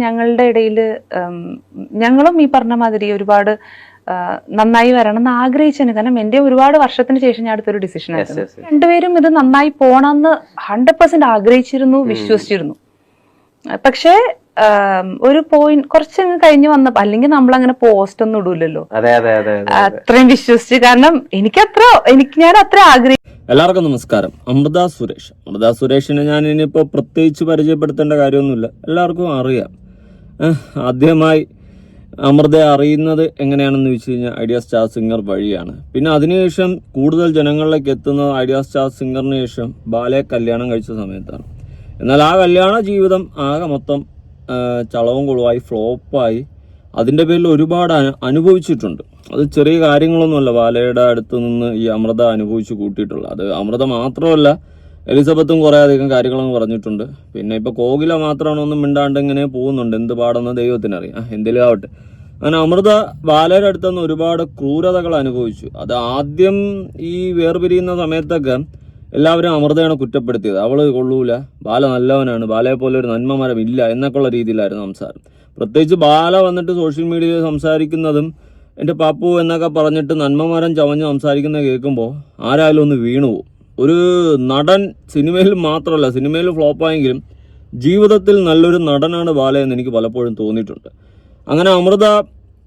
ഞങ്ങളുടെ ഇടയിൽ ഞങ്ങളും ഈ പറഞ്ഞ മാതിരി ഒരുപാട് നന്നായി വരണം എന്ന് ആഗ്രഹിച്ചു. കാരണം എന്റെ ഒരുപാട് വർഷത്തിന് ശേഷം ഞാൻ അടുത്തൊരു ഡിസിഷൻ ആയിരുന്നു. രണ്ടുപേരും ഇത് നന്നായി പോണമെന്ന് 100% ആഗ്രഹിച്ചിരുന്നു, വിശ്വസിച്ചിരുന്നു. പക്ഷേ ഒരു പോയിന്റ് കുറച്ചങ്ങ് കഴിഞ്ഞ് വന്നപ്പോ, അല്ലെങ്കിൽ നമ്മൾ അങ്ങനെ പോസ്റ്റ് ഒന്നും ഇടൂലല്ലോ അത്രയും വിശ്വസിച്ച്. കാരണം ഞാൻ അത്ര ആഗ്രഹിച്ചു. എല്ലാവർക്കും നമസ്കാരം. അമൃത സുരേഷിനെ ഞാൻ ഇനിയിപ്പോ പ്രത്യേകിച്ച് പരിചയപ്പെടുത്തേണ്ട കാര്യമൊന്നുമില്ല, എല്ലാവർക്കും അറിയാം. ആദ്യമായി അമൃതയെ അറിയുന്നത് എങ്ങനെയാണെന്ന് വെച്ച് കഴിഞ്ഞാൽ ഐഡിയ സ്റ്റാർ സിംഗർ വഴിയാണ്. പിന്നെ അതിനുശേഷം കൂടുതൽ ജനങ്ങളിലേക്ക് എത്തുന്നത് ഐഡിയ സ്റ്റാർ സിംഗറിന് ശേഷം ബാലയെ കല്യാണം കഴിച്ച സമയത്താണ്. എന്നാൽ ആ കല്യാണ ജീവിതം ആകെ മൊത്തം ചളവും കുളവായി ഫ്ലോപ്പായി. അതിൻ്റെ പേരിൽ ഒരുപാട് അനുഭവിച്ചിട്ടുണ്ട്. അത് ചെറിയ കാര്യങ്ങളൊന്നുമല്ല ബാലയുടെ അടുത്ത് നിന്ന് ഈ അമൃത അനുഭവിച്ച് കൂട്ടിയിട്ടുള്ളത്. അത് അമൃത മാത്രമല്ല, എലിസബത്തും കുറേ അധികം കാര്യങ്ങളൊന്നും പറഞ്ഞിട്ടുണ്ട്. പിന്നെ ഇപ്പോൾ കോകില മാത്രമാണ് ഒന്നും മിണ്ടാണ്ട് ഇങ്ങനെ പോകുന്നുണ്ട്. എന്ത് പാടെന്ന് ദൈവത്തിനറിയാം, എന്തെങ്കിലും ആവട്ടെ. അങ്ങനെ അമൃത ബാലയുടെ അടുത്തുനിന്ന് ഒരുപാട് ക്രൂരതകൾ അനുഭവിച്ചു. അത് ആദ്യം ഈ വേർപിരിയുന്ന സമയത്തൊക്കെ എല്ലാവരും അമൃതയാണ് കുറ്റപ്പെടുത്തിയത്. അവള് കൊള്ളൂല, ബാല നല്ലവനാണ്, ബാലയെ പോലെ ഒരു നന്മ മരം ഇല്ല എന്നൊക്കെയുള്ള രീതിയിലായിരുന്നു സംസാരം. പ്രത്യേകിച്ച് ബാല വന്നിട്ട് സോഷ്യൽ മീഡിയയിൽ സംസാരിക്കുന്നതും എൻ്റെ പാപ്പു എന്നൊക്കെ പറഞ്ഞിട്ട് നന്മമരം ചവഞ്ഞ് സംസാരിക്കുന്നത് കേൾക്കുമ്പോൾ ആരായാലും ഒന്ന് വീണുപോകും. ഒരു നടൻ സിനിമയിൽ മാത്രമല്ല, സിനിമയിൽ ഫ്ലോപ്പായെങ്കിലും ജീവിതത്തിൽ നല്ലൊരു നടനാണ് ബാലയെന്ന് എനിക്ക് പലപ്പോഴും തോന്നിയിട്ടുണ്ട്. അങ്ങനെ അമൃത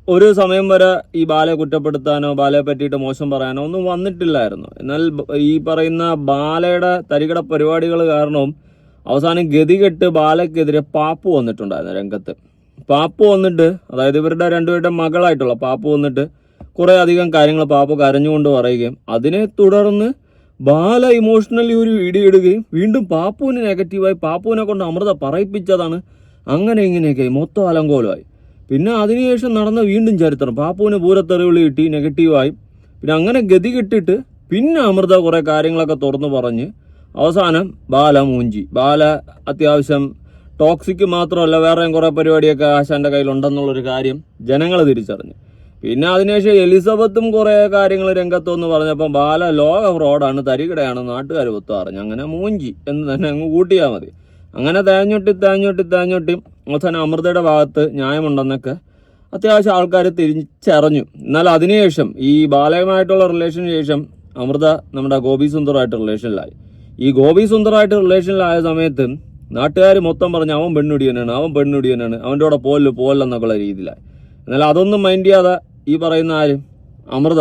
ഒരു സമയം വരെ ഈ ബാലയെ കുറ്റപ്പെടുത്താനോ ബാലയെ പറ്റിയിട്ട് മോശം പറയാനോ ഒന്നും വന്നിട്ടില്ലായിരുന്നു. എന്നാൽ ഈ പറയുന്ന ബാലയുടെ തരികിട പരിപാടികൾ കാരണവും അവസാനം ഗതികെട്ട് ബാലയ്ക്കെതിരെ പാപ്പു വന്നിട്ടുണ്ടായിരുന്നു രംഗത്ത്. പാപ്പു വന്നിട്ട്, അതായത് ഇവരുടെ രണ്ടുപേരുടെ മകളായിട്ടുള്ള പാപ്പു വന്നിട്ട് കുറേ അധികം കാര്യങ്ങൾ പാപ്പു കരഞ്ഞുകൊണ്ട് പറയുകയും അതിനെ തുടർന്ന് ബാല ഇമോഷണലി ഒരു വീഡിയോ ഇടുകയും വീണ്ടും പാപ്പുവിന് നെഗറ്റീവായി പാപ്പുവിനെ കൊണ്ട് അമൃത പറയിപ്പിച്ചതാണ്, അങ്ങനെ ഇങ്ങനെയൊക്കെ മൊത്തം അലങ്കോലമായി. പിന്നെ അതിനുശേഷം നടന്ന വീണ്ടും ചരിത്രം, പാപ്പുവിന് പൂരത്തെറിവിളി കിട്ടി, നെഗറ്റീവായി. പിന്നെ അങ്ങനെ ഗതി കെട്ടിട്ട് പിന്നെ അമൃത കുറേ കാര്യങ്ങളൊക്കെ തുറന്നു പറഞ്ഞ് അവസാനം ബാല മൂഞ്ചി. ബാല അത്യാവശ്യം ടോക്സിക്ക് മാത്രമല്ല വേറെയും കുറേ പരിപാടിയൊക്കെ ആശാന്റെ കയ്യിലുണ്ടെന്നുള്ളൊരു കാര്യം ജനങ്ങൾ തിരിച്ചറിഞ്ഞു. പിന്നെ അതിനുശേഷം എലിസബത്തും കുറേ കാര്യങ്ങൾ രംഗത്തെന്ന് പറഞ്ഞപ്പം ബാല ലോക ഫ്രോഡാണ്, തരികിടയാണ്, നാട്ടുകാർ ഒത്തു അറിഞ്ഞു. അങ്ങനെ മൂഞ്ചി എന്ന് തന്നെ അങ്ങ് കൂട്ടിയാൽ മതി. അങ്ങനെ തേഞ്ഞൊട്ടി അവസാനം അമൃതയുടെ ഭാഗത്ത് ന്യായമുണ്ടെന്നൊക്കെ അത്യാവശ്യം ആൾക്കാർ തിരിച്ചറിഞ്ഞു. എന്നാൽ അതിനുശേഷം ഈ ബാലയുമായിട്ടുള്ള റിലേഷന് ശേഷം അമൃത നമ്മുടെ ഗോപി സുന്ദറായിട്ട് റിലേഷനിലായി. ഈ ഗോപി സുന്ദറായിട്ട് റിലേഷനിലായ സമയത്ത് നാട്ടുകാർ മൊത്തം പറഞ്ഞ് അവൻ പെണ്ണുടിയനാണ്, അവൻ്റെ കൂടെ പോലെന്നൊക്കെയുള്ള രീതിയിലായി. എന്നാൽ അതൊന്നും മൈൻഡ് ചെയ്യാതെ ഈ പറയുന്ന ആരും അമൃത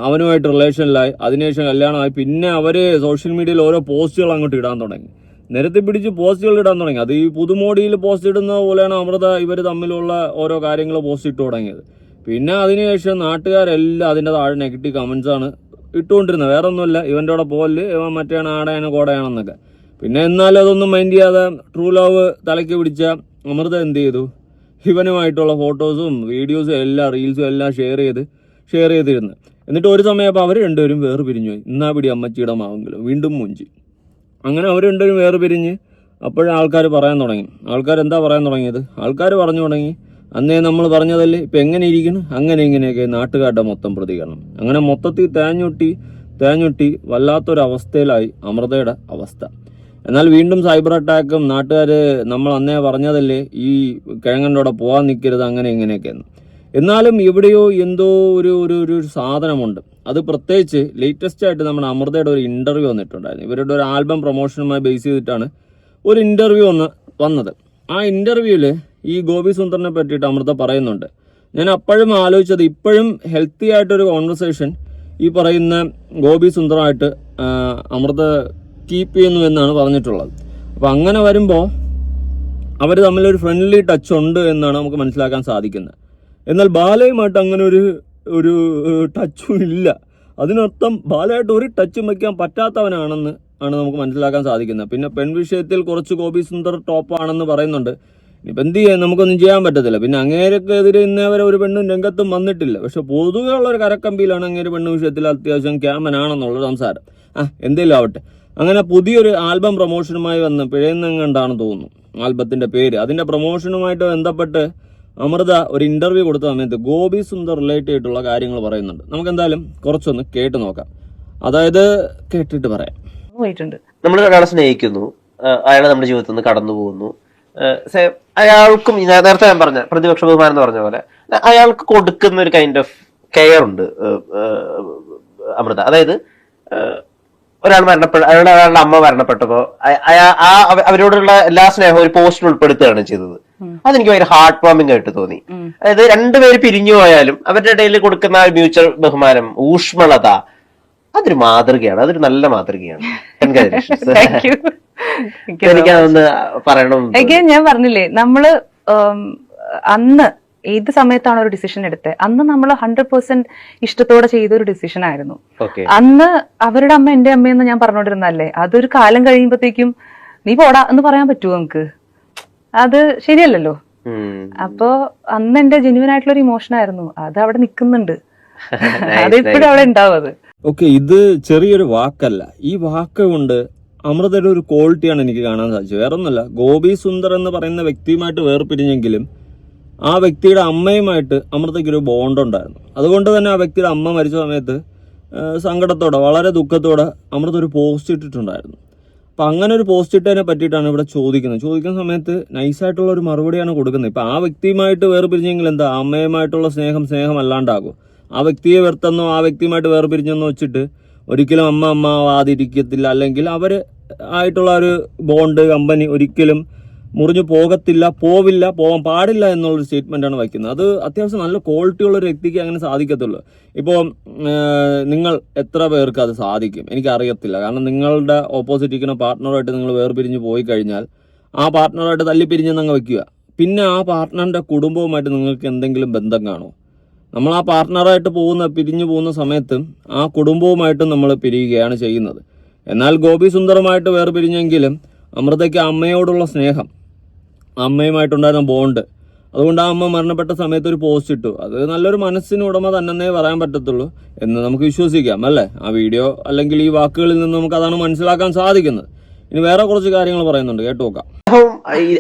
അവനുമായിട്ട് റിലേഷനിലായി. അതിനുശേഷം കല്യാണമായി. പിന്നെ അവർ സോഷ്യൽ മീഡിയയിൽ ഓരോ പോസ്റ്റുകൾ അങ്ങോട്ട് ഇടാൻ തുടങ്ങി, നിരത്തി പിടിച്ച് പോസ്റ്റുകൾ ഇടാൻ തുടങ്ങി. അത് ഈ പുതുമോടിയിൽ പോസ്റ്റ് ഇടുന്ന പോലെയാണ് അമൃത ഇവർ തമ്മിലുള്ള ഓരോ കാര്യങ്ങൾ പോസ്റ്റ് ഇട്ട് തുടങ്ങിയത്. പിന്നെ അതിനുശേഷം നാട്ടുകാരെല്ലാം അതിൻ്റെ താഴെ നെഗറ്റീവ് കമൻസാണ് ഇട്ടുകൊണ്ടിരുന്നത്. വേറെ ഒന്നുമില്ല, ഇവൻ്റെ കൂടെ പോല്, ഇവൻ മറ്റേയാണ്, ആടയാണ്, കോടയാണെന്നൊക്കെ. പിന്നെ എന്നാലും അതൊന്നും മൈൻഡ് ചെയ്യാതെ ട്രൂ ലവ് തലയ്ക്ക് പിടിച്ച അമൃത എന്ത് ചെയ്തു, ഇവനുമായിട്ടുള്ള ഫോട്ടോസും വീഡിയോസും എല്ലാം റീൽസും എല്ലാം ഷെയർ ചെയ്തിരുന്നു. എന്നിട്ട് ഒരു സമയപ്പോൾ അവർ രണ്ടുപേരും വേർപിരിഞ്ഞു പോയി. ഇന്നാ പിടി അമ്മച്ചിയുടെ മാവെങ്കിലും വീണ്ടും മുഞ്ചി. അങ്ങനെ അവർ രണ്ടുപേരും വേർപിരിഞ്ഞ് അപ്പോഴും ആൾക്കാർ പറയാൻ തുടങ്ങി. ആൾക്കാരെന്താ പറയാൻ തുടങ്ങിയത്? ആൾക്കാർ പറഞ്ഞു തുടങ്ങി, അന്നേ നമ്മൾ പറഞ്ഞതല്ലേ, ഇപ്പം എങ്ങനെ ഇരിക്കണം, അങ്ങനെ ഇങ്ങനെയൊക്കെ നാട്ടുകാരുടെ മൊത്തം പ്രതികരണം. അങ്ങനെ മൊത്തത്തിൽ തേഞ്ഞൊട്ടി വല്ലാത്തൊരവസ്ഥയിലായി അമൃതയുടെ അവസ്ഥ. എന്നാൽ വീണ്ടും സൈബർ അറ്റാക്കും, നാട്ടുകാർ നമ്മൾ അന്നേ പറഞ്ഞതല്ലേ ഈ കിഴങ്ങൻ്റെ കൂടെ പോകാൻ നിൽക്കരുത്, അങ്ങനെ ഇങ്ങനെയൊക്കെയെന്ന്. എന്നാലും എവിടെയോ എന്തോ ഒരു സാധനമുണ്ട്. അത് പ്രത്യേകിച്ച് ലേറ്റസ്റ്റ് ആയിട്ട് നമ്മുടെ അമൃതയുടെ ഒരു ഇൻ്റർവ്യൂ വന്നിട്ടുണ്ടായിരുന്നു. ഇവരുടെ ഒരു ആൽബം പ്രൊമോഷനുമായി ബേസ് ചെയ്തിട്ടാണ് ഒരു ഇൻ്റർവ്യൂ വന്നത്. ആ ഇൻ്റർവ്യൂവിൽ ഈ ഗോപി സുന്ദറിനെ പറ്റിയിട്ട് അമൃത പറയുന്നുണ്ട്. ഞാൻ അപ്പോഴും ആലോചിച്ചത്, ഇപ്പോഴും ഹെൽത്തി ആയിട്ടൊരു കോൺവെർസേഷൻ ഈ പറയുന്ന ഗോപി സുന്ദറായിട്ട് അമൃത കീപ്പ് ചെയ്യുന്നു എന്നാണ് പറഞ്ഞിട്ടുള്ളത്. അപ്പോൾ അങ്ങനെ വരുമ്പോൾ അവർ തമ്മിലൊരു ഫ്രണ്ട്ലി ടച്ച് ഉണ്ട് എന്നാണ് നമുക്ക് മനസ്സിലാക്കാൻ സാധിക്കുന്നത്. എന്നാൽ ബാലയുമായിട്ട് അങ്ങനെ ഒരു ടച്ചും ഇല്ല. അതിനർത്ഥം ബാലയായിട്ട് ഒരു ടച്ചും വയ്ക്കാൻ പറ്റാത്തവനാണെന്ന് ആണ് നമുക്ക് മനസ്സിലാക്കാൻ സാധിക്കുന്നത്. പിന്നെ പെൺവിഷയത്തിൽ കുറച്ച് ഗോപി സുന്ദർ ടോപ്പാണെന്ന് പറയുന്നുണ്ട്. ഇനിയിപ്പോൾ എന്ത് ചെയ്യാൻ, നമുക്കൊന്നും ചെയ്യാൻ പറ്റത്തില്ല. പിന്നെ അങ്ങേരക്കെതിരെ ഇന്നേവരെ ഒരു പെണ്ണും രംഗത്തും വന്നിട്ടില്ല. പക്ഷെ പൊതുവെ ഉള്ളൊരു കരക്കമ്പിയിലാണ് അങ്ങേര് പെണ്ണു വിഷയത്തിൽ അത്യാവശ്യം ക്യാമനാണെന്നുള്ള സംസാരം. എന്തെങ്കിലും ആവട്ടെ. അങ്ങനെ പുതിയൊരു ആൽബം പ്രൊമോഷനുമായി വന്ന് പിഴയുന്നെങ്ങാണ്ടാണെന്ന് തോന്നുന്നു ആൽബത്തിൻ്റെ പേര്. അതിൻ്റെ പ്രൊമോഷനുമായിട്ട് ബന്ധപ്പെട്ട് അമൃത ഒരു ഇന്റർവ്യൂ കൊടുത്ത സമയത്ത് ഗോപി സുന്ദർ റിലേറ്റ് ചെയ്തിട്ടുള്ള കാര്യങ്ങൾ പറയുന്നുണ്ട്. നമുക്ക് എന്തായാലും കുറച്ചൊന്ന് കേട്ട് നോക്കാം. അതായത് കേട്ടിട്ട് പറയാം. നമ്മൾ ഒരാളെ സ്നേഹിക്കുന്നു, അയാളെ നമ്മുടെ ജീവിതത്തിൽ നിന്ന് കടന്നു പോകുന്നു, അയാൾക്കും നേരത്തെ ഞാൻ പറഞ്ഞ പ്രതിപക്ഷ ബഹുമാനം എന്ന് പറഞ്ഞ പോലെ അയാൾക്ക് കൊടുക്കുന്ന ഒരു കൈൻഡ് ഓഫ് കെയർ ഉണ്ട് അമൃത. അതായത് ഒരാൾ അയാളുടെ അമ്മ മരണപ്പെട്ടപ്പോ അവരോടുള്ള എല്ലാ സ്നേഹവും ഒരു പോസ്റ്റിൽ ഉൾപ്പെടുത്തുകയാണ് ചെയ്തത്. അതെനിക്ക് ഭയങ്കര ഹാർട്ട് വാമിംഗ് ആയിട്ട് തോന്നി. അതായത് രണ്ടുപേര് പിരിഞ്ഞു പോയാലും അവരുടെ ഇടയിൽ കൊടുക്കുന്ന മ്യൂച്വൽ ബഹുമാനം, ഊഷ്മളത, അതൊരു മാതൃകയാണ്, അതൊരു നല്ല മാതൃകയാണ്. എനിക്കതൊന്ന് പറയണം. ഞാൻ പറഞ്ഞില്ലേ, നമ്മള് അന്ന് ഏത് സമയത്താണ് ഒരു ഡിസിഷൻ എടുത്തത്, അന്ന് നമ്മൾ 100% ഇഷ്ടത്തോടെ ചെയ്ത ഒരു ഡിസിഷൻ ആയിരുന്നു. അന്ന് അവരുടെ അമ്മ എന്റെ അമ്മയെന്ന് ഞാൻ പറഞ്ഞോണ്ടിരുന്നല്ലേ, അതൊരു കാലം കഴിയുമ്പോഴത്തേക്കും നീ പോടാ എന്ന് പറയാൻ പറ്റുമോ നമുക്ക്? അത് ശരിയല്ലല്ലോ. അപ്പോ അന്ന് എന്റെ ജെന്യുവൻ ആയിട്ടുള്ള ഒരു ഇമോഷൻ ആയിരുന്നു, അത് അവിടെ നിൽക്കുന്നുണ്ട്, അതിപ്പോഴും അവിടെ ഉണ്ടാവും. അത് ഓക്കെ, ഇത് ചെറിയൊരു വാക്കല്ല. ഈ വാക്ക് കൊണ്ട് അമൃതയുടെ ഒരു ക്വാളിറ്റിയാണ് എനിക്ക് കാണാൻ സാധിച്ചത്. വേറെ ഒന്നുമല്ല, ഗോപി സുന്ദർ എന്ന് പറയുന്ന വ്യക്തിയുമായിട്ട് വേർപിരിഞ്ഞെങ്കിലും ആ വ്യക്തിയുടെ അമ്മയുമായിട്ട് അമൃതയ്ക്ക് ഒരു ബോണ്ട് ഉണ്ടായിരുന്നു. അതുകൊണ്ട് തന്നെ ആ വ്യക്തിയുടെ അമ്മ മരിച്ച സമയത്ത് സങ്കടത്തോടെ, വളരെ ദുഃഖത്തോടെ അമൃത ഒരു പോസ്റ്റ് ഇട്ടിട്ടുണ്ടായിരുന്നു. അപ്പം അങ്ങനെ ഒരു പോസ്റ്റ് ഇട്ടതിനെ പറ്റിയിട്ടാണ് ഇവിടെ ചോദിക്കുന്ന സമയത്ത് നൈസായിട്ടുള്ള ഒരു മറുപടിയാണ് കൊടുക്കുന്നത്. ഇപ്പം ആ വ്യക്തിയുമായിട്ട് വേർപിരിഞ്ഞെങ്കിൽ എന്താ, അമ്മയുമായിട്ടുള്ള സ്നേഹം അല്ലാണ്ടാകും. ആ വ്യക്തിയെ വെറുത്തെന്നോ ആ വ്യക്തിയുമായിട്ട് വേർപിരിഞ്ഞെന്നോ വെച്ചിട്ട് ഒരിക്കലും അമ്മ ആവാതിരിക്കത്തില്ല, അല്ലെങ്കിൽ അവർ ആയിട്ടുള്ള ഒരു ബോണ്ട്, കമ്പനി ഒരിക്കലും മുറിഞ്ഞു പോവാൻ പാടില്ല എന്നുള്ളൊരു സ്റ്റേറ്റ്മെന്റാണ് വയ്ക്കുന്നത്. അത് അത്യാവശ്യം നല്ല ക്വാളിറ്റി ഉള്ള ഒരു വ്യക്തിക്ക് അങ്ങനെ സാധിക്കത്തുള്ളൂ. ഇപ്പോൾ നിങ്ങൾ എത്ര പേർക്ക് അത് സാധിക്കും എനിക്കറിയത്തില്ല. കാരണം നിങ്ങളുടെ ഓപ്പോസിറ്റ് ഇരിക്കുന്ന പാർട്ട്ണറുമായിട്ട് നിങ്ങൾ വേർപിരിഞ്ഞ് പോയി കഴിഞ്ഞാൽ ആ പാർട്ട്ണറുമായിട്ട് തല്ലിപ്പിരിഞ്ഞെന്നങ്ങ് വയ്ക്കുക. പിന്നെ ആ പാർട്ട്ണറിന്റെ കുടുംബവുമായിട്ട് നിങ്ങൾക്ക് എന്തെങ്കിലും ബന്ധം കാണുമോ? നമ്മൾ ആ പാർട്ട്ണറായിട്ട് പിരിഞ്ഞു പോകുന്ന സമയത്തും ആ കുടുംബവുമായിട്ടും നമ്മൾ പിരിയുകയാണ് ചെയ്യുന്നത്. എന്നാൽ ഗോപി സുന്ദറുമായിട്ട് വേർപിരിഞ്ഞെങ്കിലും അമൃതയ്ക്ക് അമ്മയോടുള്ള സ്നേഹം, അമ്മയുമായിട്ടുണ്ടായിരുന്ന ബോണ്ട്, അതുകൊണ്ട് ആ അമ്മ മരണപ്പെട്ട സമയത്ത് ഒരു പോസ്റ്റ് ഇട്ടു. അത് നല്ലൊരു മനസ്സിന് ഉടമ തന്നെ പറയാൻ പറ്റത്തുള്ളൂ എന്ന് നമുക്ക് വിശ്വസിക്കാം, അല്ലേ? ആ വീഡിയോ അല്ലെങ്കിൽ ഈ വാക്കുകളിൽ നിന്ന് നമുക്ക് അതാണ് മനസ്സിലാക്കാൻ സാധിക്കുന്നത്. ഇനി വേറെ കുറച്ച് കാര്യങ്ങൾ പറയുന്നുണ്ട്, കേട്ടു നോക്കാം.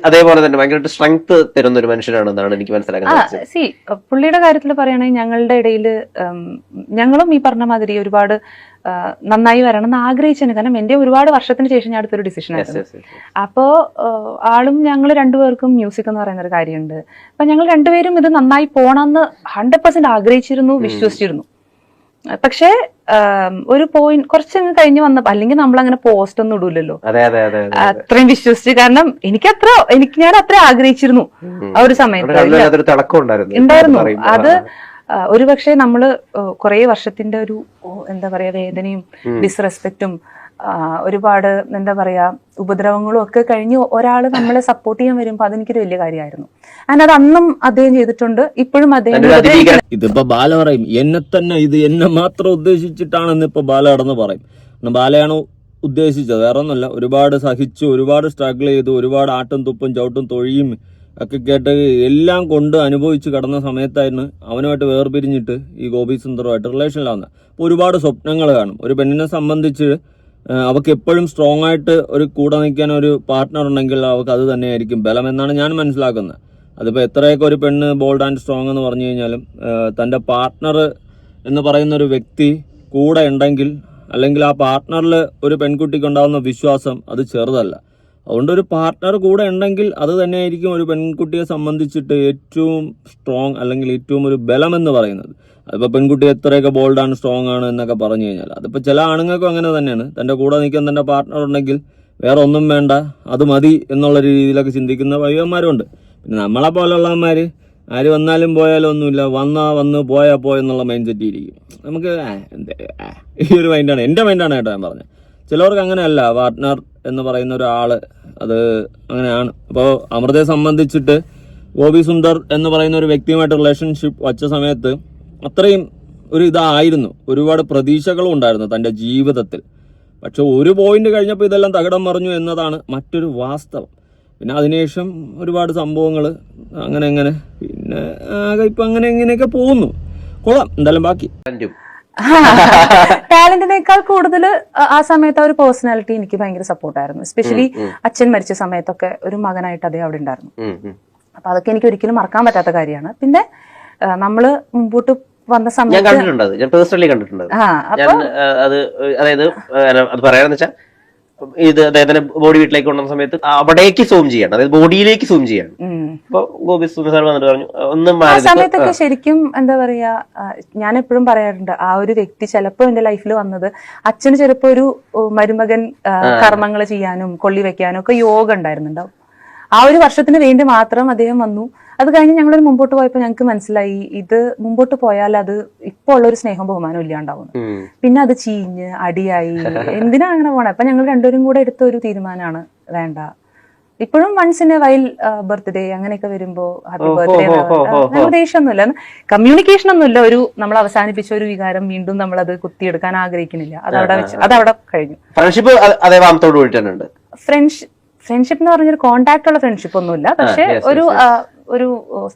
അതേപോലെ തന്നെ ഭയങ്കരമായിട്ട് സ്ട്രെങ്ത് തരുന്ന ഒരു മനുഷ്യനാണെന്നാണ് എനിക്ക് മനസ്സിലാക്കുന്നത്. പുള്ളിയുടെ കാര്യത്തിൽ പറയുകയാണെങ്കിൽ ഞങ്ങളുടെ ഇടയിൽ ഞങ്ങളും ഈ പറഞ്ഞ മാതിരി ഒരുപാട് നന്നായി വരണം എന്ന് ആഗ്രഹിച്ചു. കാരണം എന്റെ ഒരുപാട് വർഷത്തിന് ശേഷം ഞാൻ അടുത്തൊരു ഡിസിഷൻ ആയിരുന്നു. അപ്പോ ആളും ഞങ്ങൾ രണ്ടുപേർക്കും മ്യൂസിക് എന്ന് പറയുന്ന ഒരു കാര്യമുണ്ട്. അപ്പൊ ഞങ്ങൾ രണ്ടുപേരും ഇത് നന്നായി പോണമെന്ന് 100% ആഗ്രഹിച്ചിരുന്നു, വിശ്വസിച്ചിരുന്നു. പക്ഷേ ഒരു പോയിന്റ് കുറച്ചങ്ങ് കഴിഞ്ഞ് വന്നപ്പോ, അല്ലെങ്കിൽ നമ്മൾ അങ്ങനെ പോസ്റ്റ് ഒന്നും ഇടൂലല്ലോ അത്രയും വിശ്വസിച്ച്. കാരണം ഞാൻ അത്ര ആഗ്രഹിച്ചിരുന്നു ആ ഒരു സമയത്ത് ഉണ്ടായിരുന്നു. അത് ഒരുപക്ഷെ നമ്മള് കുറെ വർഷത്തിന്റെ ഒരു എന്താ പറയാ വേദനയും ഡിസ്റെസ്പെക്റ്റും ഒരുപാട് എന്താ പറയാ ഉപദ്രവങ്ങളും ഒക്കെ കഴിഞ്ഞ് ഒരാള് നമ്മളെ സപ്പോർട്ട് ചെയ്യാൻ വരുമ്പോ അതെനിക്കൊരു വലിയ കാര്യമായിരുന്നു. ആൻഡ് അത് അന്നും അദ്ദേഹം ചെയ്തിട്ടുണ്ട്, ഇപ്പോഴും അദ്ദേഹം. ഇതിപ്പോ ബാല പറയും എന്നെ മാത്രം ഉദ്ദേശിച്ചിട്ടാണെന്ന് ഇപ്പൊ ബാല കടന്ന് പറയും. ബാലയാണ് ഉദ്ദേശിച്ചത്, വേറെ ഒന്നുമല്ല. ഒരുപാട് സഹിച്ചു, ഒരുപാട് സ്ട്രഗിൾ ചെയ്തു, ഒരുപാട് ആട്ടും തുപ്പും ചവിട്ടും തൊഴിയും ഒക്കെ കേട്ട് എല്ലാം കൊണ്ട് അനുഭവിച്ച് കടന്ന സമയത്തായിരുന്നു അവനുമായിട്ട് വേർപിരിഞ്ഞിട്ട് ഈ ഗോപി സുന്ദറുമായിട്ട് റിലേഷനിലാവുന്നത്. അപ്പോൾ ഒരുപാട് സ്വപ്നങ്ങൾ കാണും. ഒരു പെണ്ണിനെ സംബന്ധിച്ച് അവർക്ക് എപ്പോഴും സ്ട്രോങ് ആയിട്ട് ഒരു കൂടെ നിൽക്കാൻ ഒരു പാർട്ട്ണർ ഉണ്ടെങ്കിൽ അവർക്ക് അത് തന്നെയായിരിക്കും ബലം എന്നാണ് ഞാൻ മനസ്സിലാക്കുന്നത്. അതിപ്പോൾ എത്രയൊക്കെ ഒരു പെണ്ണ് ബോൾഡ് ആൻഡ് സ്ട്രോങ് എന്ന് പറഞ്ഞു കഴിഞ്ഞാലും തൻ്റെ പാർട്ട്ണർ എന്ന് പറയുന്ന ഒരു വ്യക്തി കൂടെ ഉണ്ടെങ്കിൽ, അല്ലെങ്കിൽ ആ പാർട്ട്ണറിൽ ഒരു പെൺകുട്ടിക്ക് ഉണ്ടാകുന്ന വിശ്വാസം അത് ചെറുതല്ല. അതുകൊണ്ട് ഒരു പാർട്ട്ണർ കൂടെ ഉണ്ടെങ്കിൽ അത് തന്നെയായിരിക്കും ഒരു പെൺകുട്ടിയെ സംബന്ധിച്ചിട്ട് ഏറ്റവും സ്ട്രോങ്, അല്ലെങ്കിൽ ഏറ്റവും ഒരു ബലം എന്ന് പറയുന്നത്. അതിപ്പോൾ പെൺകുട്ടി എത്രയൊക്കെ ബോൾഡാണ്, സ്ട്രോങ് ആണ് എന്നൊക്കെ പറഞ്ഞു കഴിഞ്ഞാൽ അതിപ്പോൾ ചില ആണുങ്ങൾക്കും അങ്ങനെ തന്നെയാണ്. തൻ്റെ കൂടെ നിൽക്കാൻ തൻ്റെ പാർട്ട്ണർ ഉണ്ടെങ്കിൽ വേറെ ഒന്നും വേണ്ട, അത് മതി എന്നുള്ള രീതിയിലൊക്കെ ചിന്തിക്കുന്ന പയ്യന്മാരുണ്ട്. പിന്നെ നമ്മളെ പോലുള്ളവന്മാർ ആര് വന്നാലും പോയാലും ഒന്നുമില്ല, വന്ന് പോയാൽ പോയെന്നുള്ള മൈൻഡ് സെറ്റ് ഇരിക്കും. നമുക്ക് ഈ ഒരു മൈൻഡാണ്, എൻ്റെ മൈൻഡാണ് കേട്ടോ ഞാൻ പറഞ്ഞത്. ചിലവർക്ക് അങ്ങനെയല്ല, പാർട്ട്ണർ എന്ന് പറയുന്ന ഒരാൾ അത് അങ്ങനെയാണ്. അപ്പോൾ അമൃതയെ സംബന്ധിച്ചിട്ട് ഗോപി സുന്ദർ എന്ന് പറയുന്ന ഒരു വ്യക്തിയുമായിട്ട് റിലേഷൻഷിപ്പ് വച്ച സമയത്ത് അത്രയും ഒരു ഇതായിരുന്നു, ഒരുപാട് പ്രതീക്ഷകളും ഉണ്ടായിരുന്നു തൻ്റെ ജീവിതത്തിൽ. പക്ഷെ ഒരു പോയിന്റ് കഴിഞ്ഞപ്പോൾ ഇതെല്ലാം തകിടം മറിഞ്ഞു എന്നതാണ് മറ്റൊരു വാസ്തവം. പിന്നെ അതിനുശേഷം ഒരുപാട് സംഭവങ്ങൾ അങ്ങനെ പിന്നെ ആകെ ഇപ്പം അങ്ങനെ ഇങ്ങനെയൊക്കെ പോകുന്നു. കൊള്ളാം എന്തായാലും. ബാക്കി ടാലന്റിനേക്കാൾ കൂടുതൽ ആ സമയത്ത് ആ ഒരു പേഴ്സണാലിറ്റി എനിക്ക് ഭയങ്കര സപ്പോർട്ടായിരുന്നു. എസ്പെഷ്യലി അച്ഛൻ മരിച്ച സമയത്തൊക്കെ ഒരു മകനായിട്ട് അദ്ദേഹം അവിടെ ഉണ്ടായിരുന്നു. അപ്പൊ അതൊക്കെ എനിക്ക് ഒരിക്കലും മറക്കാൻ പറ്റാത്ത കാര്യമാണ്. പിന്നെ നമ്മള് മുമ്പോട്ട് വന്ന സമയത്ത് ഞാൻ പേഴ്സണലി കണ്ടിട്ടുണ്ട്. അത് പറയാന്ന് വെച്ചാൽ ഇത് അദ്ദേഹത്തിന്റെ ബോഡി വീട്ടിലേക്ക് കൊണ്ടുവന്ന സമയത്ത് അവിടേക്ക് സൂം ചെയ്യണം, അതായത് ബോഡിയിലേക്ക് സൂം ചെയ്യണം. അപ്പൊ ഗോപി സുന്ദർ സാർ വന്നിട്ട് പറഞ്ഞു ഒന്നും ആ സമയത്തൊക്കെ ശരിക്കും എന്താ പറയാ, ഞാൻ എപ്പോഴും പറയാറുണ്ട്, ആ ഒരു വ്യക്തി ചിലപ്പോ എന്റെ ലൈഫിൽ വന്നത് അച്ഛന് ചിലപ്പോ ഒരു മരുമകൻ കർമ്മങ്ങൾ ചെയ്യാനും കൊള്ളി വെക്കാനും ഒക്കെ യോഗ ഉണ്ടായിരുന്നുണ്ടാവും. ആ ഒരു വർഷത്തിന് വേണ്ടി മാത്രം അദ്ദേഹം വന്നു. അത് കഴിഞ്ഞ് ഞങ്ങളൊരു മുമ്പോട്ട് പോയപ്പോൾ ഞങ്ങൾക്ക് മനസ്സിലായി ഇത് മുമ്പോട്ട് പോയാൽ അത് ഇപ്പൊ ഉള്ള ഒരു സ്നേഹം ബഹുമാനം ഇല്ലാണ്ടാവുന്നു. പിന്നെ അത് ചീഞ്ഞ് അടിയായി എന്തിനാ അങ്ങനെ പോണേ. അപ്പൊ ഞങ്ങൾ രണ്ടുപേരും കൂടെ എടുത്ത ഒരു തീരുമാനമാണ്, വേണ്ട. ഇപ്പോഴും once in a while birthday അങ്ങനെയൊക്കെ വരുമ്പോ ഹാപ്പി ബർത്ത്ഡേ ദേഷ്യമൊന്നുമില്ല, കമ്മ്യൂണിക്കേഷൻ ഒന്നുമില്ല. ഒരു നമ്മൾ അവസാനിപ്പിച്ച ഒരു വികാരം വീണ്ടും നമ്മൾ അത് കുത്തിയെടുക്കാൻ ആഗ്രഹിക്കുന്നില്ല. അതവിടെ കഴിഞ്ഞു. ഫ്രണ്ട്ഷിപ്പ് അതേ വാമത്തോട് കൂടിയിട്ടുണ്ട്. ഫ്രണ്ട്ഷിപ്പ് എന്ന് പറഞ്ഞൊരു കോണ്ടാക്ട് ഉള്ള ഫ്രണ്ട്ഷിപ്പ് ഒന്നുമില്ല, പക്ഷെ ഒരു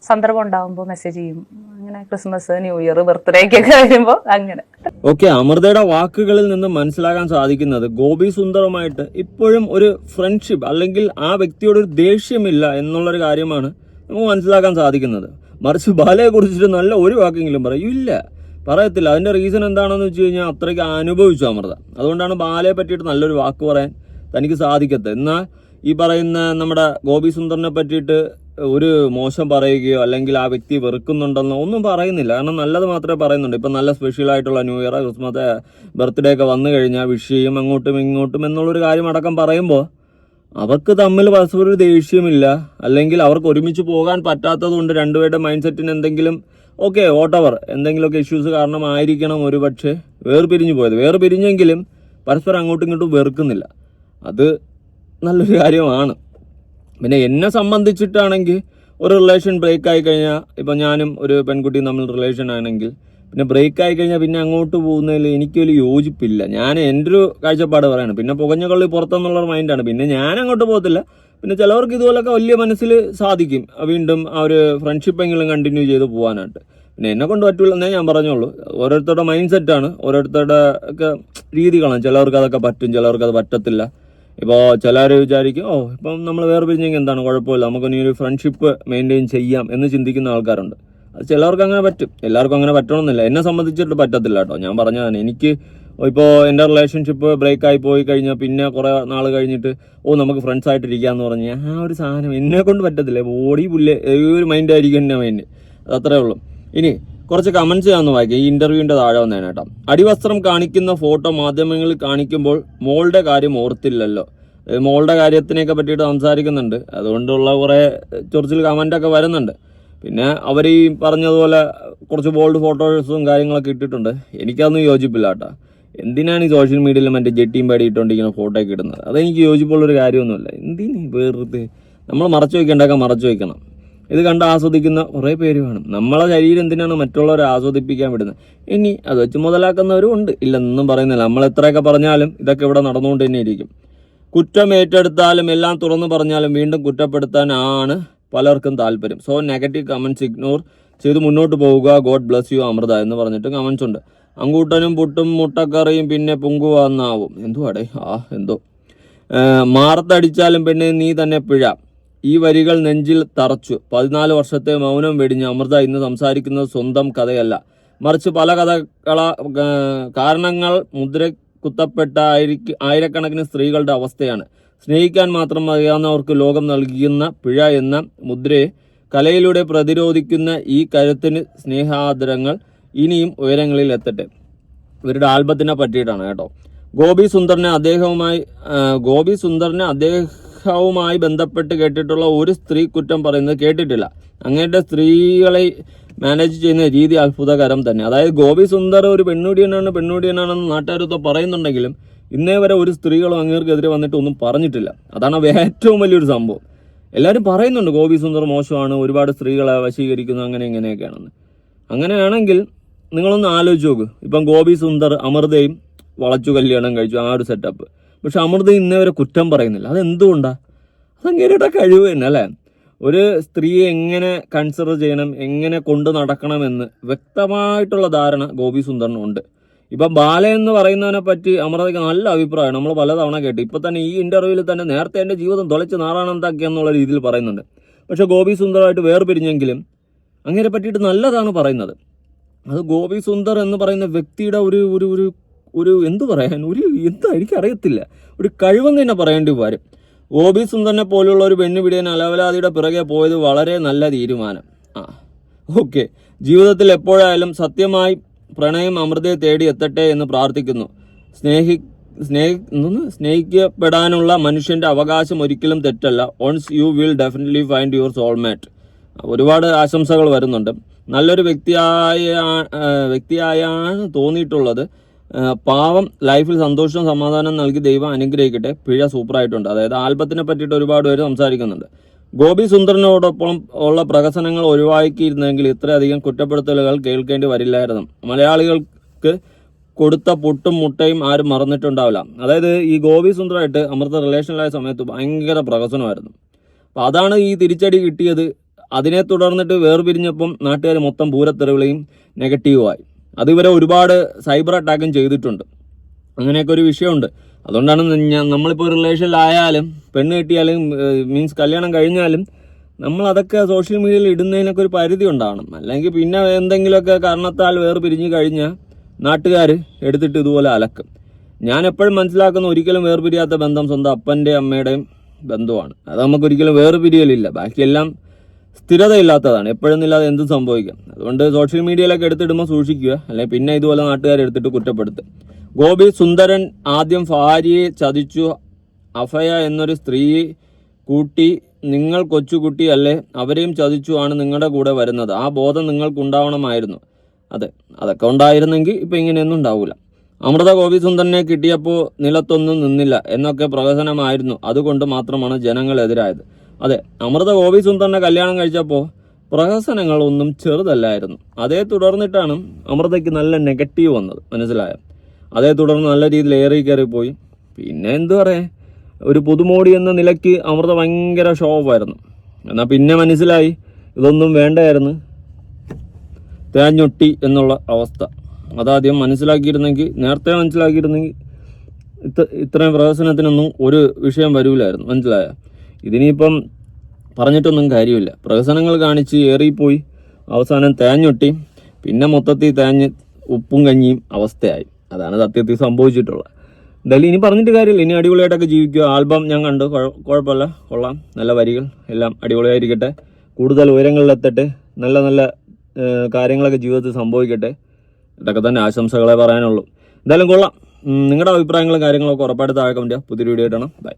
സന്ദർഭം ഉണ്ടാവുമ്പോ മെസ്സേജ് ചെയ്യും. അങ്ങനെ ക്രിസ്മസ്, ന്യൂ ഇയർ, ബർത്ത്ഡേക്കൊക്കെ വരുമ്പോ അങ്ങനെ. ഓക്കെ, അമൃതയുടെ വാക്കുകളിൽ നിന്ന് മനസ്സിലാക്കാൻ സാധിക്കുന്നത് ഗോപി സുന്ദറുമായിട്ട് ഇപ്പോഴും ഒരു ഫ്രണ്ട്ഷിപ്പ് അല്ലെങ്കിൽ ആ വ്യക്തിയോട് ഒരു ദേഷ്യമില്ല എന്നുള്ളൊരു കാര്യമാണ് നമുക്ക് മനസ്സിലാക്കാൻ സാധിക്കുന്നത്. മറിച്ച് ബാലയെ കുറിച്ചിട്ട് നല്ല ഒരു വാക്കെങ്കിലും പറയൂല്ല, പറയത്തില്ല. അതിന്റെ റീസൺ എന്താണെന്ന് വെച്ച് കഴിഞ്ഞാൽ അത്രയ്ക്ക് അനുഭവിച്ചു അമൃത. അതുകൊണ്ടാണ് ബാലയെ പറ്റിയിട്ട് നല്ലൊരു വാക്ക് പറയാൻ തനിക്ക് സാധിക്കത്തെ. എന്നാൽ ഈ പറയുന്ന നമ്മുടെ ഗോപി സുന്ദറിനെ പറ്റിയിട്ട് ഒരു മോശം പറയുകയോ അല്ലെങ്കിൽ ആ വ്യക്തി വെറുക്കുന്നുണ്ടെന്നോ ഒന്നും പറയുന്നില്ല. കാരണം നല്ലത് മാത്രമേ പറയുന്നുണ്ട്. ഇപ്പം നല്ല സ്പെഷ്യലായിട്ടുള്ള ന്യൂ ഇയർ, ക്രിസ്മസ്, ബർത്ത്ഡേ ഒക്കെ വന്നു കഴിഞ്ഞാൽ വിഷ് ചെയ്യും അങ്ങോട്ടും ഇങ്ങോട്ടും എന്നുള്ളൊരു കാര്യം അടക്കം പറയുമ്പോൾ അവർക്ക് തമ്മിൽ പരസ്പരം ഒരു ദേഷ്യമില്ല, അല്ലെങ്കിൽ അവർക്ക് ഒരുമിച്ച് പോകാൻ പറ്റാത്തത് കൊണ്ട് രണ്ടുപേരുടെ മൈൻഡ് സെറ്റിന് എന്തെങ്കിലും ഓക്കെ വോട്ടവർ എന്തെങ്കിലുമൊക്കെ ഇഷ്യൂസ് കാരണമായിരിക്കണം ഒരു പക്ഷേ വേർപിരിഞ്ഞു പോയത്. വേർപിരിഞ്ഞെങ്കിലും പരസ്പരം അങ്ങോട്ടും ഇങ്ങോട്ടും വെറുക്കുന്നില്ല. അത് നല്ലൊരു കാര്യമാണ്. പിന്നെ എന്നെ സംബന്ധിച്ചിട്ടാണെങ്കിൽ ഒരു റിലേഷൻ ബ്രേക്ക് ആയി കഴിഞ്ഞാൽ, ഇപ്പം ഞാനും ഒരു പെൺകുട്ടിയും തമ്മിൽ റിലേഷൻ ആണെങ്കിൽ പിന്നെ ബ്രേക്ക് ആയി കഴിഞ്ഞാൽ പിന്നെ അങ്ങോട്ട് പോകുന്നതിൽ എനിക്കൊരു യോജിപ്പില്ല. ഞാൻ എൻ്റെ ഒരു കാഴ്ചപ്പാട് പറയാണ്. പിന്നെ പുകഞ്ഞ കൊള്ളി പുറത്തെന്നുള്ളൊരു മൈൻഡാണ്. പിന്നെ ഞാൻ അങ്ങോട്ട് പോകത്തില്ല. പിന്നെ ചിലവർക്ക് ഇതുപോലൊക്കെ വലിയ മനസ്സിൽ സാധിക്കും വീണ്ടും ആ ഒരു ഫ്രണ്ട്ഷിപ്പെങ്കിലും കണ്ടിന്യൂ ചെയ്ത് പോകാനായിട്ട്. പിന്നെ എന്നെ കൊണ്ട് പറ്റില്ലെന്നേ ഞാൻ പറഞ്ഞോളൂ. ഓരോരുത്തരുടെ മൈൻഡ് സെറ്റാണ്, ഓരോരുത്തരുടെ ഒക്കെ രീതികളാണ്. ചിലവർക്ക് അതൊക്കെ പറ്റും, ചിലവർക്ക് അത് പറ്റത്തില്ല. ഇപ്പോൾ ചിലർ വിചാരിക്കും ഇപ്പം നമ്മൾ വേർപിരിഞ്ഞെങ്കിൽ എന്താണ് കുഴപ്പമില്ല, നമുക്ക് ഇനി ഒരു ഫ്രണ്ട്ഷിപ്പ് മെയിൻറ്റെയിൻ ചെയ്യാം എന്ന് ചിന്തിക്കുന്ന ആൾക്കാരുണ്ട്. അത് ചിലവർക്ക് അങ്ങനെ പറ്റും, എല്ലാവർക്കും അങ്ങനെ പറ്റണമെന്നില്ല. എന്നെ സംബന്ധിച്ചിട്ട് പറ്റത്തില്ല കേട്ടോ. ഞാൻ പറഞ്ഞതാണ്, എനിക്ക് ഇപ്പോൾ എൻ്റെ റിലേഷൻഷിപ്പ് ബ്രേക്കായി പോയി കഴിഞ്ഞാൽ പിന്നെ കുറേ നാൾ കഴിഞ്ഞിട്ട് നമുക്ക് ഫ്രണ്ട്സ് ആയിട്ടിരിക്കാമെന്ന് പറഞ്ഞാൽ ആ ഒരു സാധനം എന്നെ കൊണ്ട് പറ്റത്തില്ല. ബോഡി പുല്ല് ഒരു മൈൻഡായിരിക്കും എൻ്റെ മൈൻഡ്. അത് അത്രേ ഉള്ളൂ. ഇനി കുറച്ച് കമൻസ് ഞാൻ ഒന്ന് വായിക്കാം. ഈ ഇന്റർവ്യൂവിന്റെ താഴെ വന്നേനെ കേട്ടോ. അടിവസ്ത്രം കാണിക്കുന്ന ഫോട്ടോ മാധ്യമങ്ങളിൽ കാണിക്കുമ്പോൾ മോളുടെ കാര്യം ഓർത്തില്ലല്ലോ. മോളുടെ കാര്യത്തിനെയൊക്കെ പറ്റിയിട്ട് സംസാരിക്കുന്നുണ്ട്. അതുകൊണ്ടുള്ള കുറേ ചൊറിച്ചിൽ കമൻ്റൊക്കെ വരുന്നുണ്ട്. പിന്നെ അവർ ഈ പറഞ്ഞതുപോലെ കുറച്ച് ബോൾഡ് ഫോട്ടോസും കാര്യങ്ങളൊക്കെ ഇട്ടിട്ടുണ്ട്. എനിക്കതൊന്നും യോജിപ്പില്ല കേട്ടോ. എന്തിനാണ് ഈ സോഷ്യൽ മീഡിയയിൽ മറ്റേ ജെട്ടിയും പാടിയിട്ടുണ്ടിരിക്കുന്ന ഫോട്ടോ ഒക്കെ ഇടുന്നത്? അതെനിക്ക് യോജിപ്പുള്ളൊരു കാര്യമൊന്നുമില്ല. എന്തിന് വെറുതെ നമ്മൾ മറച്ചു വയ്ക്കേണ്ടതൊക്കെ മറച്ചു വയ്ക്കണം. ഇത് കണ്ട് ആസ്വദിക്കുന്ന കുറേ പേര് വേണം. നമ്മളെ ശരീരം എന്തിനാണ് മറ്റുള്ളവരെ ആസ്വദിപ്പിക്കാൻ വിടുന്നത്? ഇനി അത് വെച്ച് മുതലാക്കുന്നവരും ഉണ്ട്, ഇല്ലെന്നൊന്നും പറയുന്നില്ല. നമ്മൾ എത്രയൊക്കെ പറഞ്ഞാലും ഇതൊക്കെ ഇവിടെ നടന്നുകൊണ്ട് തന്നെ ഇരിക്കും. കുറ്റം ഏറ്റെടുത്താലും എല്ലാം തുറന്നു പറഞ്ഞാലും വീണ്ടും കുറ്റപ്പെടുത്താനാണ് പലർക്കും താല്പര്യം. സോ നെഗറ്റീവ് കമൻറ്റ്സ് ഇഗ്നോർ ചെയ്ത് മുന്നോട്ട് പോവുക. ഗോഡ് ബ്ലസ് യു അമൃത എന്ന് പറഞ്ഞിട്ട് കമൻറ്റ്സ് ഉണ്ട്. അങ്കൂട്ടനും പുട്ടും മുട്ടക്കറിയും പിന്നെ പൊങ്കുവാന്നാവും. എന്തുവാടേ എന്തോ മാറത്തടിച്ചാലും പിന്നെ നീ തന്നെ പിഴ. ഈ വരികൾ നെഞ്ചിൽ തറച്ചു. 14 വർഷത്തെ മൗനം വെടിഞ്ഞ് അമൃത ഇന്ന് സംസാരിക്കുന്നത് സ്വന്തം കഥയല്ല, മറിച്ച് പല കാരണങ്ങൾ മുദ്ര കുത്തപ്പെട്ട ആയിരക്കണക്കിന് സ്ത്രീകളുടെ അവസ്ഥയാണ്. സ്നേഹിക്കാൻ മാത്രം അറിയാവുന്നവർക്ക് ലോകം നൽകുന്ന പിഴ എന്ന മുദ്രയെ കലയിലൂടെ പ്രതിരോധിക്കുന്ന ഈ കരുത്തിന് സ്നേഹാദരങ്ങൾ ഇനിയും ഉയരങ്ങളിൽ എത്തട്ടെ. ഇവരുടെ ആൽബത്തിനെ പറ്റിയിട്ടാണ് കേട്ടോ. ഗോപി സുന്ദറിനെ അദ്ദേഹവുമായി ബന്ധപ്പെട്ട് കേട്ടിട്ടുള്ള ഒരു സ്ത്രീ കുറ്റം പറയുന്നത് കേട്ടിട്ടില്ല. അങ്ങയുടെ സ്ത്രീകളെ മാനേജ് ചെയ്യുന്ന രീതി അത്ഭുതകരം തന്നെ. അതായത് ഗോപി സുന്ദർ ഒരു പെണ്ണുടിയനാണെന്ന് നാട്ടുകാരൊക്കെ പറയുന്നുണ്ടെങ്കിലും ഇന്നേ വരെ ഒരു സ്ത്രീകളും അങ്ങേർക്കെതിരെ വന്നിട്ട് ഒന്നും പറഞ്ഞിട്ടില്ല. അതാണ് ഏറ്റവും വലിയൊരു സംഭവം. എല്ലാവരും പറയുന്നുണ്ട് ഗോപി സുന്ദർ മോശമാണ്, ഒരുപാട് സ്ത്രീകളെ വശീകരിക്കുന്നു, അങ്ങനെ ഇങ്ങനെയൊക്കെയാണെന്ന്. അങ്ങനെയാണെങ്കിൽ നിങ്ങളൊന്ന് ആലോചിച്ച് നോക്ക്. ഇപ്പം ഗോപി സുന്ദർ അമൃതയും വളച്ചു കല്യാണം കഴിച്ചു, ആ ഒരു സെറ്റപ്പ്. പക്ഷെ അമൃത ഇന്നേ വരെ കുറ്റം പറയുന്നില്ല. അതെന്തുകൊണ്ടാണ്? അതങ്ങേരുടെ കഴിവ് തന്നെ അല്ലേ? ഒരു സ്ത്രീയെ എങ്ങനെ കൺസിഡർ ചെയ്യണം, എങ്ങനെ കൊണ്ടു നടക്കണമെന്ന് വ്യക്തമായിട്ടുള്ള ധാരണ ഗോപി സുന്ദറിനുണ്ട്. ഇപ്പം ബാല എന്ന് പറയുന്നതിനെ പറ്റി അമൃതയ്ക്ക് നല്ല അഭിപ്രായമാണ്. നമ്മൾ പലതവണ കേട്ടു. ഇപ്പം തന്നെ ഈ ഇന്റർവ്യൂവിൽ തന്നെ നേരത്തെ എൻ്റെ ജീവിതം തുളച്ച് നാറാണെന്താക്കിയെന്നുള്ള രീതിയിൽ പറയുന്നുണ്ട്. പക്ഷെ ഗോപി സുന്ദറുമായിട്ട് വേർപിരിഞ്ഞെങ്കിലും അങ്ങനെ പറ്റിയിട്ട് നല്ലതാണ് പറയുന്നത്. അത് ഗോപി സുന്ദർ എന്ന് പറയുന്ന വ്യക്തിയുടെ ഒരു ഒരു എന്തു പറയാൻ, ഒരു എന്താ എനിക്കറിയത്തില്ല, ഒരു കഴിവെന്ന് തന്നെ പറയേണ്ടി വരും. ഗോപി സുന്ദറിനെ പോലുള്ള ഒരു പെണ്ണുപിടിയൻ അലവലാതിയുടെ പിറകെ പോയത് വളരെ നല്ല തീരുമാനം. ഓക്കെ, ജീവിതത്തിൽ എപ്പോഴായാലും സത്യമായി പ്രണയം അമൃതയെ തേടി എത്തട്ടെ എന്ന് പ്രാർത്ഥിക്കുന്നു. സ്നേഹിക്കപ്പെടാനുള്ള മനുഷ്യന്റെ അവകാശം ഒരിക്കലും തെറ്റല്ല. Once you will definitely find your soulmate. ഒരുപാട് ആശംസകൾ വരുന്നുണ്ട്. നല്ലൊരു വ്യക്തിയായാണ് തോന്നിയിട്ടുള്ളത്. പാവം, ലൈഫിൽ സന്തോഷവും സമാധാനം നൽകി ദൈവം അനുഗ്രഹിക്കട്ടെ. പിഴ സൂപ്പറായിട്ടുണ്ട്. അതായത് ആൽബത്തിനെ പറ്റിയിട്ട് ഒരുപാട് പേര് സംസാരിക്കുന്നുണ്ട്. ഗോപി സുന്ദറിനോടൊപ്പം ഉള്ള പ്രഹസനങ്ങൾ ഒഴിവാക്കിയിരുന്നെങ്കിൽ ഇത്രയധികം കുറ്റപ്പെടുത്തലുകൾ കേൾക്കേണ്ടി വരില്ലായിരുന്നു. മലയാളികൾക്ക് കൊടുത്ത പുട്ടും മുട്ടയും ആരും മറന്നിട്ടുണ്ടാവില്ല. അതായത് ഈ ഗോപി സുന്ദറായിട്ട് അമൃത റിലേഷനിലായ സമയത്ത് ഭയങ്കര പ്രഹസനമായിരുന്നു. അപ്പം അതാണ് ഈ തിരിച്ചടി കിട്ടിയത്. അതിനെ തുടർന്നിട്ട് വേർപിരിഞ്ഞപ്പം നാട്ടുകാർ മൊത്തം പൂരത്തെറിവിളയും നെഗറ്റീവുമായി. അതുവരെ ഒരുപാട് സൈബർ അറ്റാക്കും ചെയ്തിട്ടുണ്ട്. അങ്ങനെയൊക്കെ ഒരു വിഷയമുണ്ട്. അതുകൊണ്ടാണ് നമ്മളിപ്പോൾ റിലേഷനിലായാലും പെണ്ണ് കിട്ടിയാലും മീൻസ് കല്യാണം കഴിഞ്ഞാലും നമ്മൾ അതൊക്കെ സോഷ്യൽ മീഡിയയിൽ ഇടുന്നതിനൊക്കെ ഒരു പരിധി ഉണ്ടാവണം. അല്ലെങ്കിൽ പിന്നെ എന്തെങ്കിലുമൊക്കെ കാരണത്താൽ വേർപിരിഞ്ഞ് കഴിഞ്ഞാൽ നാട്ടുകാർ എടുത്തിട്ട് ഇതുപോലെ അലക്കും. ഞാൻ എപ്പോഴും മനസ്സിലാക്കുന്ന, ഒരിക്കലും വേർപിരിയാത്ത ബന്ധം സ്വന്തം അപ്പൻ്റെയും അമ്മയുടെയും ബന്ധമാണ്. അത് നമുക്കൊരിക്കലും വേർപിരിയലില്ല. ബാക്കിയെല്ലാം സ്ഥിരതയില്ലാത്തതാണ്. എപ്പോഴൊന്നുമില്ലാതെ എന്തും സംഭവിക്കാം. അതുകൊണ്ട് സോഷ്യൽ മീഡിയയിലൊക്കെ എടുത്തിടുമ്പോൾ സൂക്ഷിക്കുക, അല്ലെങ്കിൽ പിന്നെ ഇതുപോലെ നാട്ടുകാരെടുത്തിട്ട് കുറ്റപ്പെടുത്തും. ഗോപി സുന്ദരൻ ആദ്യം ഭാര്യയെ ചതിച്ചു. അഫയ എന്നൊരു സ്ത്രീയെ കൂട്ടി നിങ്ങൾ കൊച്ചുകുട്ടി അല്ലേ, അവരെയും ചതിച്ചു ആണ് നിങ്ങളുടെ കൂടെ വരുന്നത്. ആ ബോധം നിങ്ങൾക്കുണ്ടാവണമായിരുന്നു. അതൊക്കെ ഉണ്ടായിരുന്നെങ്കിൽ ഇപ്പം ഇങ്ങനെയൊന്നും ഉണ്ടാവില്ല. അമൃത ഗോപി സുന്ദരനെ കിട്ടിയപ്പോൾ നിലത്തൊന്നും നിന്നില്ല എന്നൊക്കെ പ്രഹസനമായിരുന്നു. അതുകൊണ്ട് മാത്രമാണ് ജനങ്ങളെതിരായത്. അതെ, അമൃത ഗോപി സുന്ദറിനെ കല്യാണം കഴിച്ചപ്പോൾ പ്രഹസനങ്ങളൊന്നും ചെറുതല്ലായിരുന്നു. അതേ തുടർന്നിട്ടാണ് അമൃതയ്ക്ക് നല്ല നെഗറ്റീവ് വന്നത്, മനസ്സിലായോ? അതേ തുടർന്ന് നല്ല രീതിയിൽ ഏറി കയറിപ്പോയി. പിന്നെ എന്തു പറയാ, ഒരു പുതുമോടി എന്ന നിലയ്ക്ക് അമൃത ഭയങ്കര ഷോപ്പായിരുന്നു. എന്നാൽ പിന്നെ മനസ്സിലായി ഇതൊന്നും വേണ്ടായിരുന്നു, തേഞ്ഞൊട്ടി എന്നുള്ള അവസ്ഥ. അതാദ്യം നേരത്തെ മനസ്സിലാക്കിയിരുന്നെങ്കിൽ ഇത്രയും പ്രഹസനത്തിനൊന്നും ഒരു വിഷയം വരൂലായിരുന്നു, മനസ്സിലായോ? ഇതിനിപ്പം പറഞ്ഞിട്ടൊന്നും കാര്യമില്ല. പ്രഹസനങ്ങൾ കാണിച്ച് ഏറിപ്പോയി, അവസാനം തേഞ്ഞൊട്ടി, പിന്നെ മൊത്തത്തിൽ തേഞ്ഞ് ഉപ്പും കഞ്ഞിയും അവസ്ഥയായി. അതാണ് സത്യത്തിൽ സംഭവിച്ചിട്ടുള്ളത്. എന്തായാലും ഇനി പറഞ്ഞിട്ട് കാര്യമില്ല. ഇനി അടിപൊളിയായിട്ടൊക്കെ ജീവിക്കുക. ആൽബം ഞാൻ കണ്ടു, കുഴപ്പമില്ല, കൊള്ളാം, നല്ല വരികൾ എല്ലാം അടിപൊളിയായിരിക്കട്ടെ. കൂടുതൽ ഉയരങ്ങളിലെത്തട്ടെ. നല്ല നല്ല കാര്യങ്ങളൊക്കെ ജീവിതത്തിൽ സംഭവിക്കട്ടെ. ഇതൊക്കെ തന്നെ ആശംസകളെ പറയാനുള്ളൂ. എന്തായാലും കൊള്ളാം. നിങ്ങളുടെ അഭിപ്രായങ്ങളും കാര്യങ്ങളൊക്കെ ഉറപ്പായിട്ട് താഴെ കമന്റ് ചെയ്യുക. പുതിയൊരു വീഡിയോ ഇടണം. ബൈ.